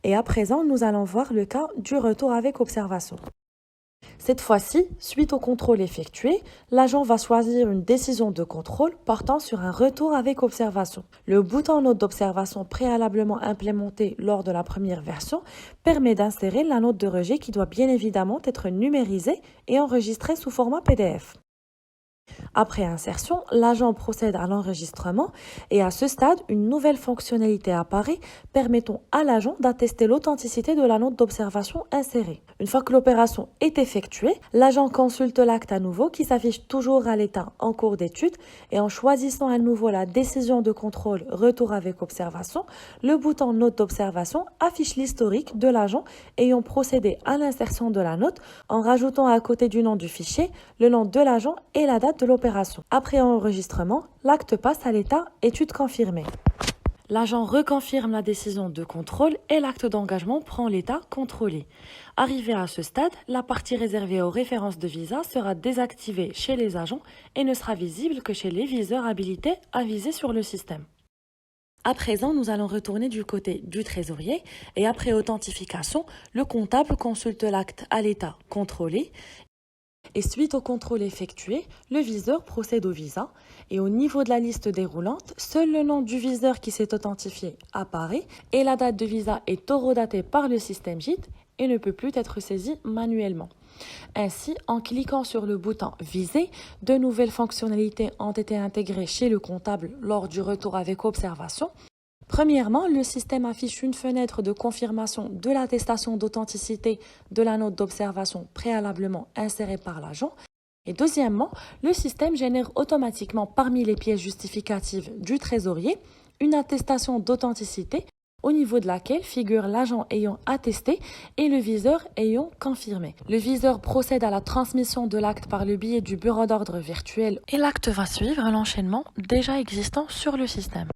Et à présent, nous allons voir le cas du retour avec observation. Cette fois-ci, suite au contrôle effectué, l'agent va choisir une décision de contrôle portant sur un retour avec observation. Le bouton note d'observation préalablement implémenté lors de la première version permet d'insérer la note de rejet qui doit bien évidemment être numérisée et enregistrée sous format PDF. Après insertion, l'agent procède à l'enregistrement et à ce stade, une nouvelle fonctionnalité apparaît permettant à l'agent d'attester l'authenticité de la note d'observation insérée. Une fois que l'opération est effectuée, l'agent consulte l'acte à nouveau qui s'affiche toujours à l'état en cours d'étude et en choisissant à nouveau la décision de contrôle retour avec observation, le bouton note d'observation affiche l'historique de l'agent ayant procédé à l'insertion de la note en rajoutant à côté du nom du fichier le nom de l'agent et la date de l'opération. Après enregistrement, l'acte passe à l'état étude confirmée. L'agent reconfirme la décision de contrôle et l'acte d'engagement prend l'état contrôlé. Arrivé à ce stade, la partie réservée aux références de visa sera désactivée chez les agents et ne sera visible que chez les viseurs habilités à viser sur le système. À présent, nous allons retourner du côté du trésorier et après authentification, le comptable consulte l'acte à l'état contrôlé. Et suite au contrôle effectué, le viseur procède au visa et au niveau de la liste déroulante, seul le nom du viseur qui s'est authentifié apparaît et la date de visa est horodatée par le système JIT et ne peut plus être saisie manuellement. Ainsi, en cliquant sur le bouton Viser, de nouvelles fonctionnalités ont été intégrées chez le comptable lors du retour avec observation. Premièrement, le système affiche une fenêtre de confirmation de l'attestation d'authenticité de la note d'observation préalablement insérée par l'agent. Et deuxièmement, le système génère automatiquement parmi les pièces justificatives du trésorier une attestation d'authenticité au niveau de laquelle figure l'agent ayant attesté et le viseur ayant confirmé. Le viseur procède à la transmission de l'acte par le biais du bureau d'ordre virtuel et l'acte va suivre l'enchaînement déjà existant sur le système.